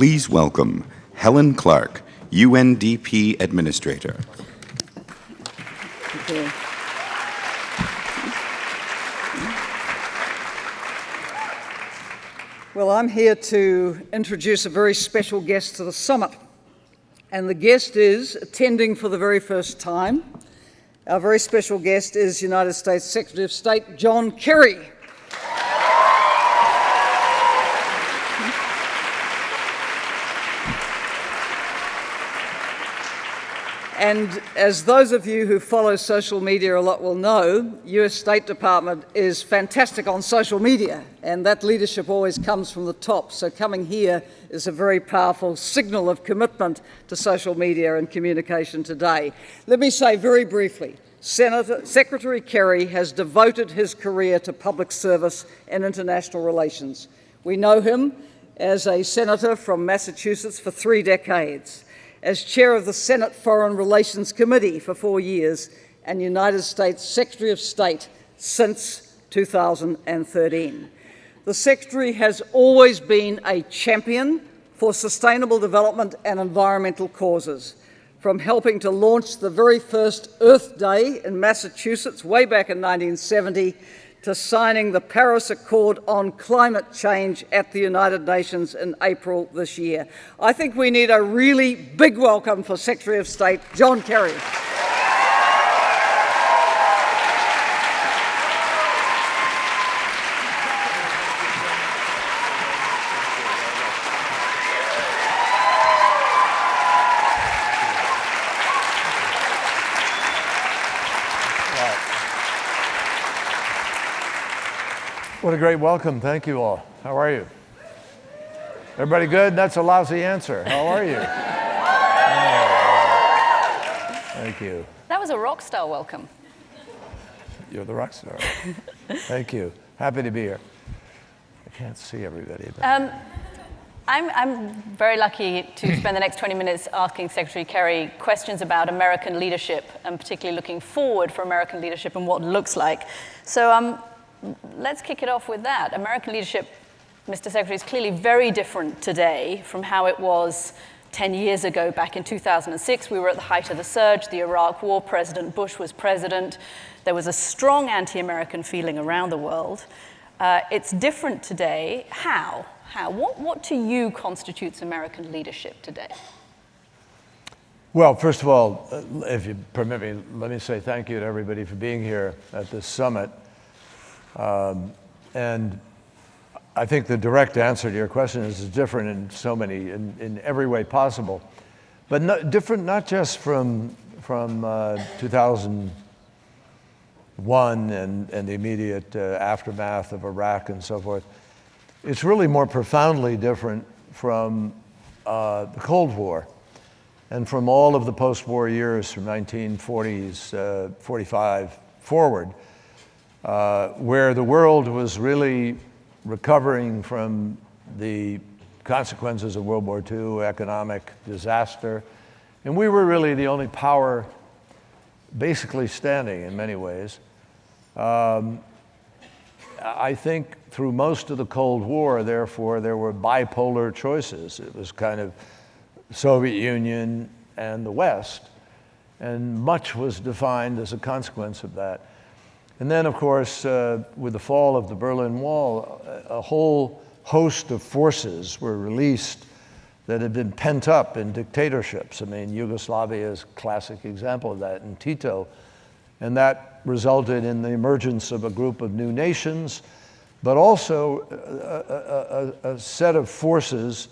please welcome Helen Clark, UNDP Administrator. Thank you. Well, I'm here to introduce a very special guest to the summit. And the guest is attending for the very first time. Our very special guest is United States Secretary of State John Kerry. And as those of you who follow social media a lot will know, US State Department is fantastic on social media, and that leadership always comes from the top. So coming here is a very powerful signal of commitment to social media and communication today. Let me say very briefly, Secretary Kerry has devoted his career to public service and international relations. We know him as a senator from Massachusetts for 3 decades, as chair of the Senate Foreign Relations Committee for 4 years, and United States Secretary of State since 2013. The Secretary has always been a champion for sustainable development and environmental causes, from helping to launch the very first Earth Day in Massachusetts way back in 1970, to signing the Paris Accord on climate change at the United Nations in April this year. I think we need a really big welcome for Secretary of State John Kerry. What a great welcome. Thank you all. How are you? Everybody good? That's a lousy answer. How are you? Oh, thank you. That was a rock star welcome. You're the rock star. Thank you. Happy to be here. I can't see everybody. But I'm very lucky to spend the next 20 minutes asking Secretary Kerry questions about American leadership, and particularly looking forward for American leadership and what it looks like. So let's kick it off with that. American leadership, Mr. Secretary, is clearly very different today from how it was 10 years ago, back in 2006. We were at the height of the surge, the Iraq War, President Bush was president. There was a strong anti-American feeling around the world. It's different today. How? What to you constitutes American leadership today? well, first of all, if you permit me, let me say thank you to everybody for being here at this summit. And I think the direct answer to your question is different in every way possible, but different not just from 2001 and the immediate aftermath of Iraq and so forth. It's really more profoundly different from the Cold War and from all of the post-war years from 1940s, 45 forward. Where the world was really recovering from the consequences of World War II, economic disaster. And we were really the only power basically standing in many ways. I think through most of the Cold War, therefore, there were bipolar choices. It was kind of Soviet Union and the West, and much was defined as a consequence of that. And then, of course, with the fall of the Berlin Wall, a whole host of forces were released that had been pent up in dictatorships. I mean, Yugoslavia is a classic example of that, and Tito. And that resulted in the emergence of a group of new nations, but also a set of forces,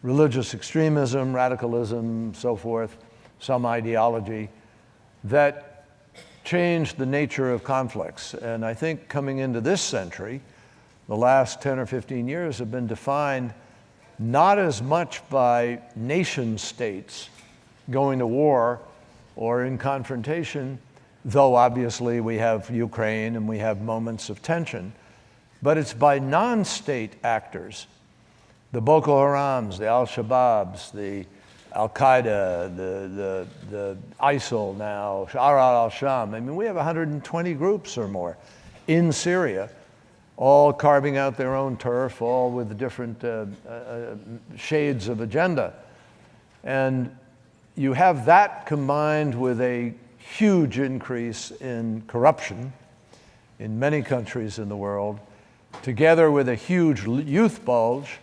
religious extremism, radicalism, so forth, some ideology, that changed the nature of conflicts. And I think coming into this century, the last 10 or 15 years have been defined not as much by nation states going to war or in confrontation, though obviously we have Ukraine and we have moments of tension, but it's by non-state actors, the Boko Harams, the Al-Shabaabs, the Al-Qaeda, the ISIL now, Sha'ar al-Sham. I mean, we have 120 groups or more in Syria, all carving out their own turf, all with different shades of agenda. And you have that combined with a huge increase in corruption in many countries in the world, together with a huge youth bulge,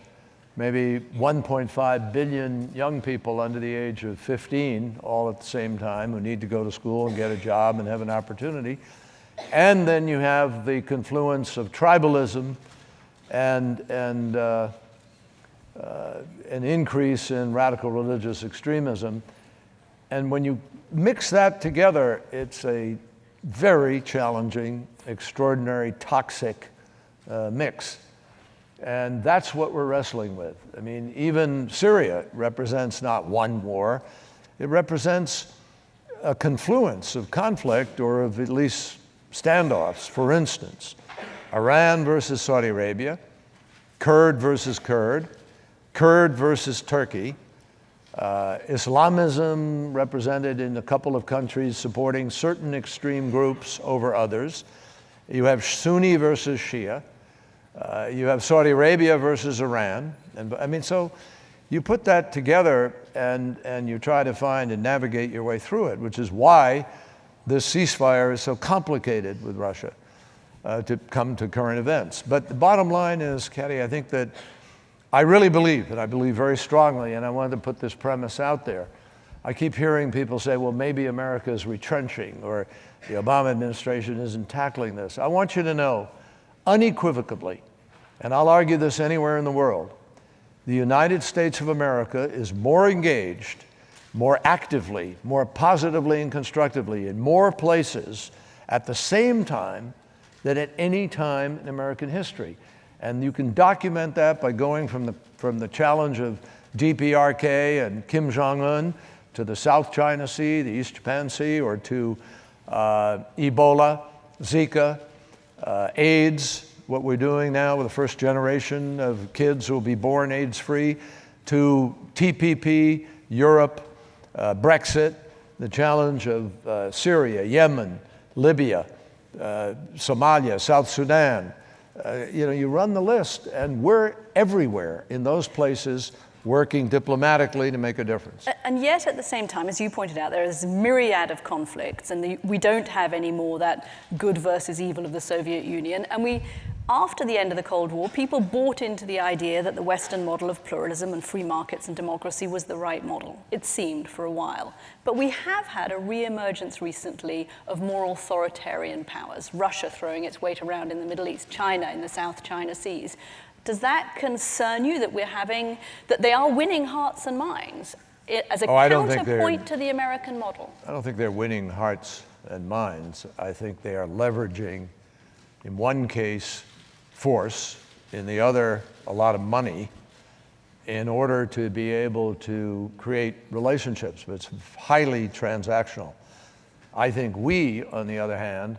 maybe 1.5 billion young people under the age of 15, all at the same time, who need to go to school and get a job and have an opportunity. And then you have the confluence of tribalism and an increase in radical religious extremism. And when you mix that together, it's a very challenging, extraordinary, toxic mix. And that's what we're wrestling with. I mean, even Syria represents not one war, it represents a confluence of conflict, or of at least standoffs. For instance, Iran versus Saudi Arabia, Kurd versus Kurd, Kurd versus Turkey, Islamism represented in a couple of countries supporting certain extreme groups over others. You have Sunni versus Shia. You have Saudi Arabia versus Iran. And I mean, so you put that together and you try to find and navigate your way through it, which is why this ceasefire is so complicated with Russia to come to current events. But the bottom line is, Katty, I think that I really believe, and I believe very strongly, and I wanted to put this premise out there. I keep hearing people say, well, maybe America is retrenching, or the Obama administration isn't tackling this. I want you to know, unequivocally, and I'll argue this anywhere in the world, the United States of America is more engaged, more actively, more positively and constructively in more places at the same time than at any time in American history. And you can document that by going from the challenge of DPRK and Kim Jong-un to the South China Sea, the East Japan Sea, or to Ebola, Zika, AIDS, what we're doing now with the first generation of kids who will be born AIDS-free, to TPP, Europe, Brexit, the challenge of Syria, Yemen, Libya, Somalia, South Sudan. You run the list, and we're everywhere in those places working diplomatically to make a difference. And yet, at the same time, as you pointed out, there is a myriad of conflicts, and we don't have anymore that good versus evil of the Soviet Union. And after the end of the Cold War, people bought into the idea that the Western model of pluralism and free markets and democracy was the right model. It seemed for a while. But we have had a re-emergence recently of more authoritarian powers, Russia throwing its weight around in the Middle East, China in the South China Seas. Does that concern you, that they are winning hearts and minds as a counterpoint to the American model? I don't think they're winning hearts and minds. I think they are leveraging, in one case, force, in the other, a lot of money, in order to be able to create relationships. But it's highly transactional. I think we, on the other hand,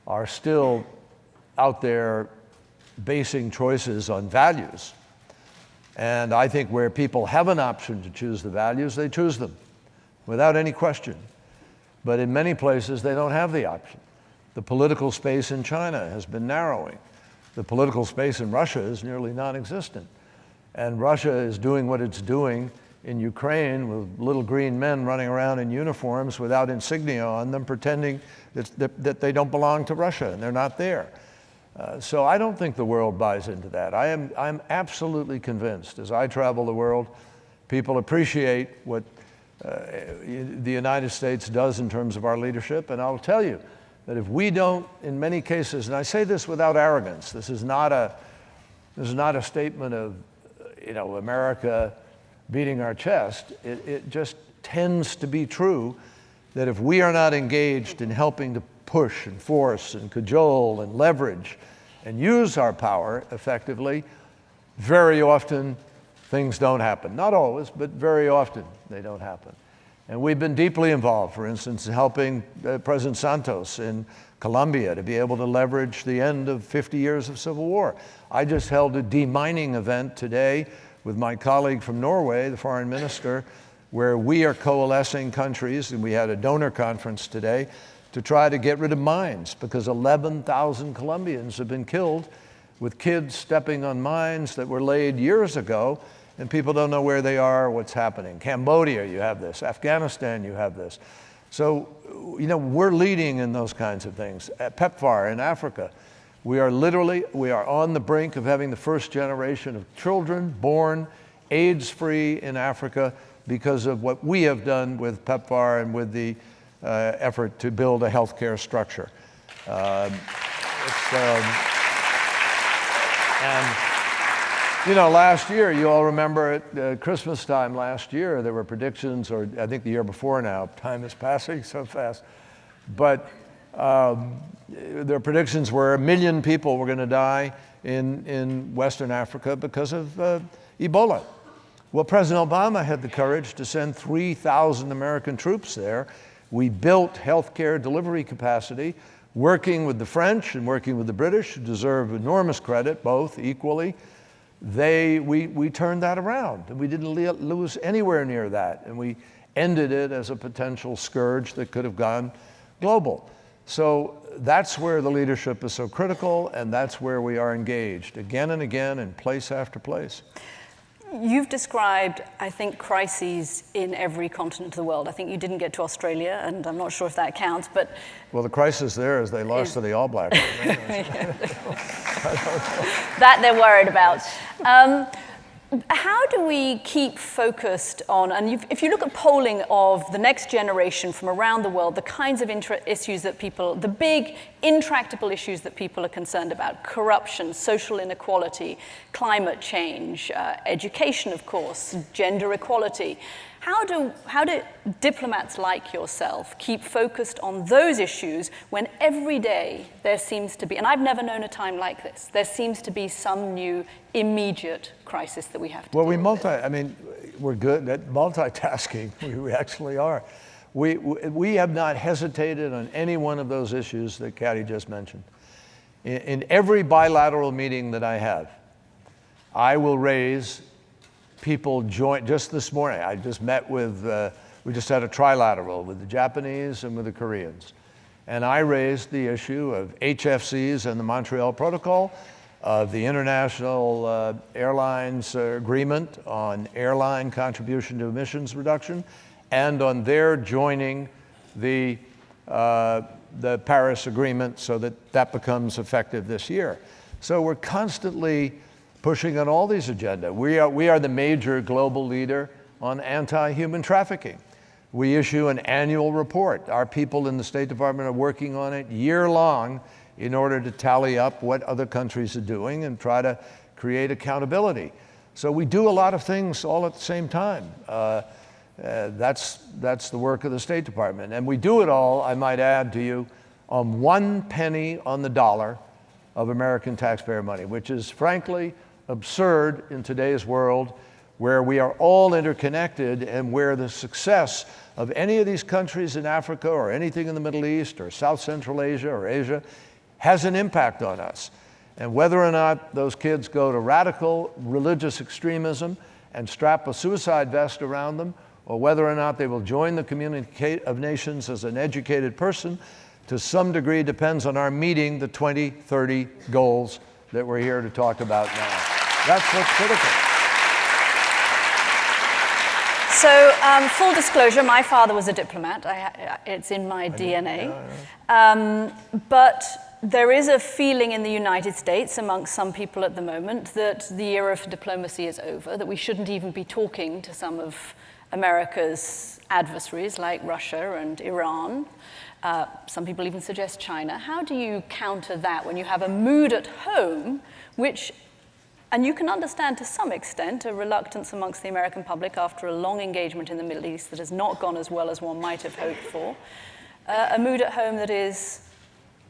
are still out there basing choices on values. And I think where people have an option to choose the values, they choose them without any question. But in many places, they don't have the option. The political space in China has been narrowing. The political space in Russia is nearly non-existent. And Russia is doing what it's doing in Ukraine with little green men running around in uniforms without insignia on them, pretending that they don't belong to Russia and they're not there. So I don't think the world buys into that. I'm absolutely convinced, as I travel the world, people appreciate what the United States does in terms of our leadership. And I'll tell you that if we don't, in many cases, and I say this without arrogance, this is not a statement of America beating our chest. It just tends to be true that if we are not engaged in helping to push and force and cajole and leverage and use our power effectively, very often things don't happen. Not always, but very often they don't happen. And we've been deeply involved, for instance, in helping President Santos in Colombia to be able to leverage the end of 50 years of civil war. I just held a demining event today with my colleague from Norway, the foreign minister, where we are coalescing countries, and we had a donor conference today, to try to get rid of mines, because 11,000 Colombians have been killed with kids stepping on mines that were laid years ago, and people don't know where they are or what's happening. Cambodia, you have this. Afghanistan, you have this. So, you know, we're leading in those kinds of things. At PEPFAR in Africa, we are on the brink of having the first generation of children born AIDS-free in Africa because of what we have done with PEPFAR and with the effort to build a healthcare structure. And you know, last year, you all remember at Christmas time last year, there were predictions, or I think the year before now, time is passing so fast, but their predictions were 1 million people were going to die in Western Africa because of Ebola. Well, President Obama had the courage to send 3,000 American troops there. We built healthcare delivery capacity, working with the French and working with the British, who deserve enormous credit, both equally. We turned that around, and we didn't lose anywhere near that, and we ended it as a potential scourge that could have gone global. So that's where the leadership is so critical, and that's where we are engaged again and again in place after place. You've described, I think, crises in every continent of the world. I think you didn't get to Australia, and I'm not sure if that counts, but... Well, the crisis there is they lost to the All Blacks. That they're worried about. How do we keep focused on, and if you look at polling of the next generation from around the world, the kinds of issues that people, the big intractable issues that people are concerned about, corruption, social inequality, climate change, education, of course, gender equality, how do diplomats like yourself keep focused on those issues when every day there seems to be, and I've never known a time like this, there seems to be some new immediate crisis that we have to deal with? I mean, we're good at multitasking. We actually are. We have not hesitated on any one of those issues that Katty just mentioned. In every bilateral meeting that I have, I will raise people join. Just this morning, I just met with, we just had a trilateral with the Japanese and with the Koreans. And I raised the issue of HFCs and the Montreal Protocol, of the International Airlines Agreement on airline contribution to emissions reduction, and on their joining the Paris Agreement so that that becomes effective this year. So we're constantly pushing on all these agendas. We are the major global leader on anti-human trafficking. We issue an annual report. Our people in the State Department are working on it year-long in order to tally up what other countries are doing and try to create accountability. So we do a lot of things all at the same time. That's the work of the State Department. And we do it all, I might add to you, on 1 penny on the dollar of American taxpayer money, which is frankly absurd in today's world, where we are all interconnected and where the success of any of these countries in Africa or anything in the Middle East or South Central Asia or Asia has an impact on us. And whether or not those kids go to radical religious extremism and strap a suicide vest around them, or whether or not they will join the community of nations as an educated person, to some degree depends on our meeting the 2030 goals that we're here to talk about now. That's what's critical. So, full disclosure, my father was a diplomat. It's in my DNA. But there is a feeling in the United States amongst some people at the moment that the era for diplomacy is over, that we shouldn't even be talking to some of America's adversaries like Russia and Iran. Some people even suggest China. How do you counter that when you have a mood at home which, and you can understand to some extent, a reluctance amongst the American public after a long engagement in the Middle East that has not gone as well as one might have hoped for, a mood at home that is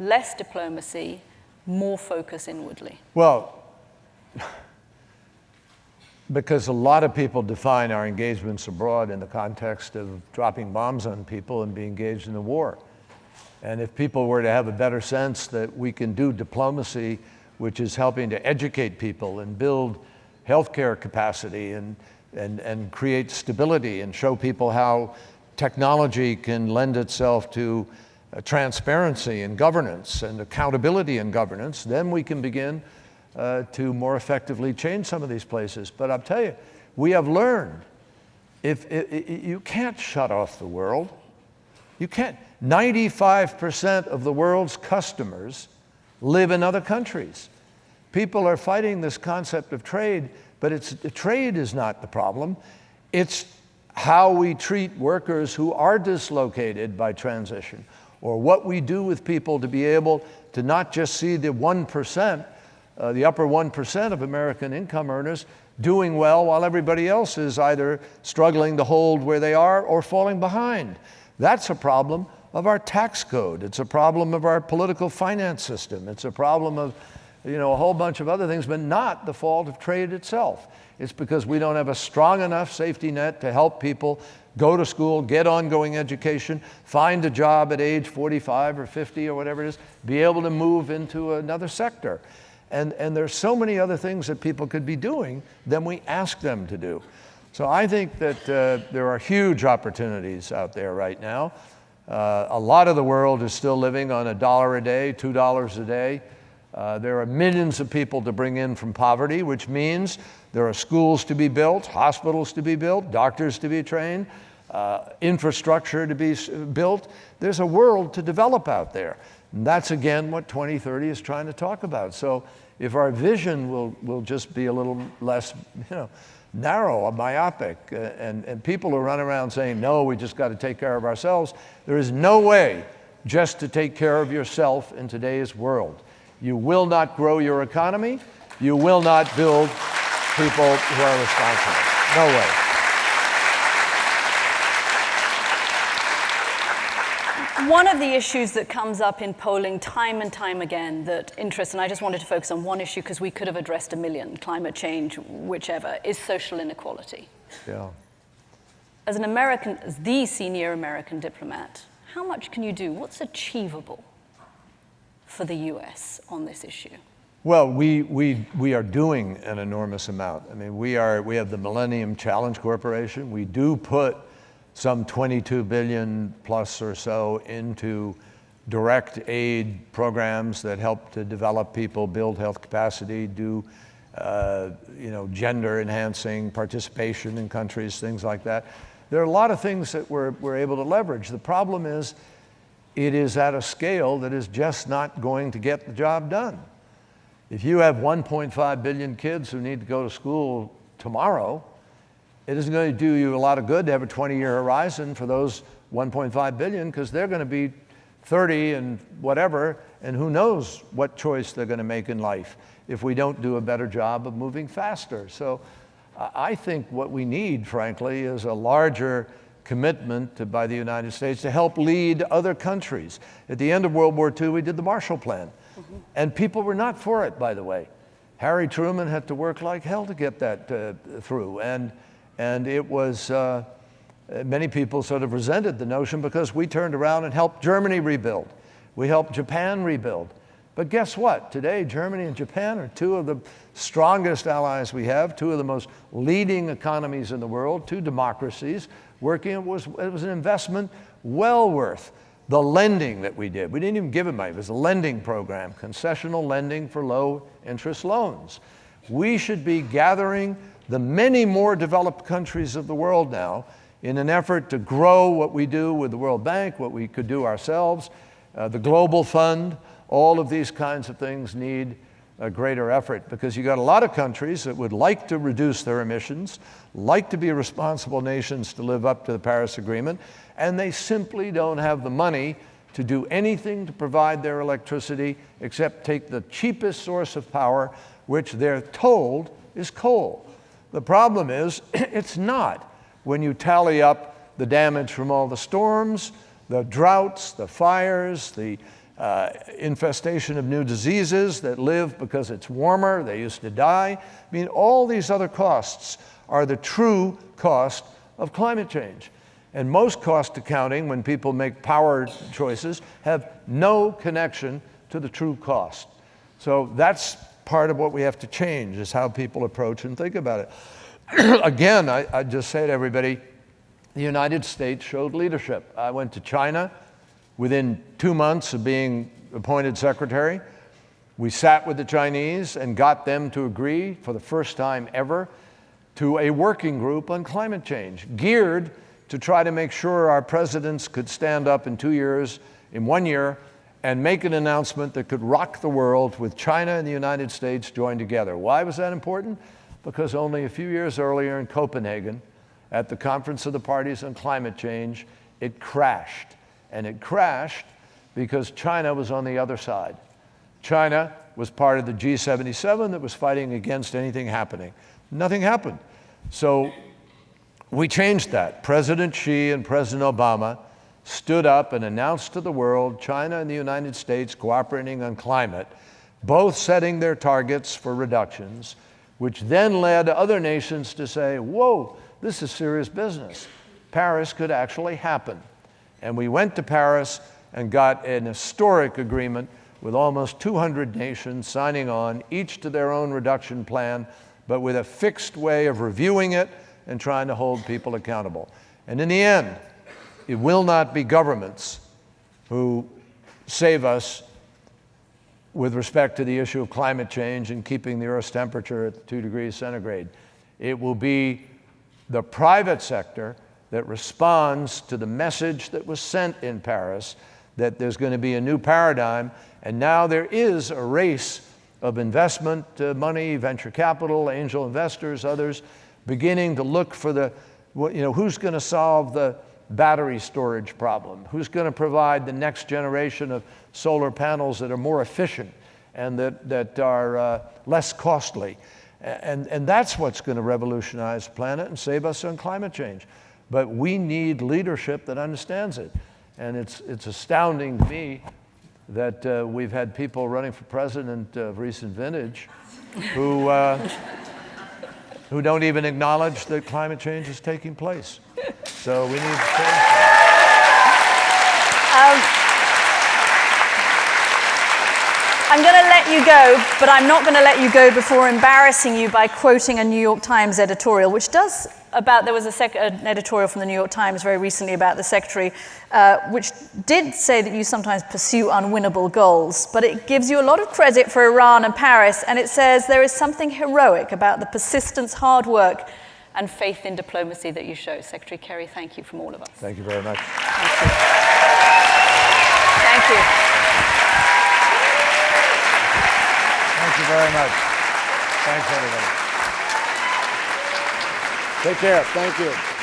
less diplomacy, more focus inwardly? Well, because a lot of people define our engagements abroad in the context of dropping bombs on people and being engaged in a war. And if people were to have a better sense that we can do diplomacy, which is helping to educate people and build healthcare capacity and create stability and show people how technology can lend itself to transparency in governance and accountability in governance, then we can begin to more effectively change some of these places. But I'll tell you, we have learned you can't shut off the world. You can't. 95% of the world's customers live in other countries. People are fighting this concept of trade, but trade is not the problem. It's how we treat workers who are dislocated by transition, or what we do with people to be able to not just see the 1%, the upper 1% of American income earners doing well while everybody else is either struggling to hold where they are or falling behind. That's a problem of our tax code. It's a problem of our political finance system. It's a problem of, a whole bunch of other things, but not the fault of trade itself. It's because we don't have a strong enough safety net to help people go to school, get ongoing education, find a job at age 45 or 50 or whatever it is, be able to move into another sector. And there's so many other things that people could be doing than we ask them to do. So I think that there are huge opportunities out there right now. A lot of the world is still living on $1 a day, $2 a day. There are millions of people to bring in from poverty, which means there are schools to be built, hospitals to be built, doctors to be trained, infrastructure to be built. There's a world to develop out there. And that's, again, what 2030 is trying to talk about. So if our vision will just be a little less, narrow, myopic, and people who run around saying, no, we just got to take care of ourselves, there is no way just to take care of yourself in today's world. You will not grow your economy. You will not build people who are responsible. No way. One of the issues that comes up in polling time and time again that interests, and I just wanted to focus on one issue because we could have addressed a million, climate change, whichever, is social inequality. Yeah. As an American, as the senior American diplomat, how much can you do? What's achievable for the US on this issue? Well, we are doing an enormous amount. I mean, we have the Millennium Challenge Corporation. We do put some 22 billion plus or so into direct aid programs that help to develop people, build health capacity, do gender enhancing participation in countries, things like that. There are a lot of things that we're able to leverage. The problem is it is at a scale that is just not going to get the job done. If you have 1.5 billion kids who need to go to school tomorrow, it isn't going to do you a lot of good to have a 20-year horizon for those 1.5 billion, because they're going to be 30 and whatever, and who knows what choice they're going to make in life if we don't do a better job of moving faster. So I think what we need, frankly, is a larger commitment by the United States to help lead other countries. At the end of World War II, we did the Marshall Plan, and people were not for it, by the way. Harry Truman had to work like hell to get that through, and it was, many people sort of resented the notion because we turned around and helped Germany rebuild. We helped Japan rebuild. But guess what? Today, Germany and Japan are two of the strongest allies we have, two of the most leading economies in the world, two democracies working. It was an investment well worth the lending that we did. We didn't even give it money. It was a lending program, concessional lending for low interest loans. We should be gathering the many more developed countries of the world now in an effort to grow what we do with the World Bank, what we could do ourselves, the Global Fund. All of these kinds of things need a greater effort, because you got a lot of countries that would like to reduce their emissions, like to be responsible nations to live up to the Paris Agreement, and they simply don't have the money to do anything to provide their electricity except take the cheapest source of power, which they're told is coal. The problem is, it's not. When you tally up the damage from all the storms, the droughts, the fires, the infestation of new diseases that live because it's warmer, they used to die. I mean, all these other costs are the true cost of climate change. And most cost accounting, when people make power choices, have no connection to the true cost. So that's part of what we have to change, is how people approach and think about it. Again, I just say to everybody, the United States showed leadership. I went to China within 2 months of being appointed secretary. We sat with the Chinese and got them to agree for the first time ever to a working group on climate change, geared to try to make sure our presidents could stand up in 2 years, in 1 year, and make an announcement that could rock the world with China and the United States joined together. Why was that important? Because only a few years earlier in Copenhagen, at the Conference of the Parties on Climate Change, it crashed. And it crashed because China was on the other side. China was part of the G77 that was fighting against anything happening. Nothing happened. So we changed that. President Xi and President Obama stood up and announced to the world China and the United States cooperating on climate, both setting their targets for reductions, which then led other nations to say, whoa, this is serious business. Paris could actually happen. And we went to Paris and got an historic agreement with almost 200 nations signing on, each to their own reduction plan, but with a fixed way of reviewing it and trying to hold people accountable. And in the end, it will not be governments who save us with respect to the issue of climate change and keeping the Earth's temperature at 2 degrees centigrade. It will be the private sector that responds to the message that was sent in Paris that there's going to be a new paradigm, and now there is a race of investment money, venture capital, angel investors, others, beginning to look for who's going to solve the battery storage problem, who's going to provide the next generation of solar panels that are more efficient and that are less costly. And that's what's going to revolutionize the planet and save us on climate change. But we need leadership that understands it. And it's astounding to me that we've had people running for president of recent vintage who don't even acknowledge that climate change is taking place. So we need to change that. I'm going to let you go, but I'm not going to let you go before embarrassing you by quoting a New York Times editorial, which does about, there was an editorial from the New York Times very recently about the Secretary, which did say that you sometimes pursue unwinnable goals, but it gives you a lot of credit for Iran and Paris, and it says there is something heroic about the persistence, hard work, and faith in diplomacy that you show. Secretary Kerry, thank you from all of us. Thank you very much. Thank you. Thank you. Thank you very much. Thanks, everybody. Take care. Thank you.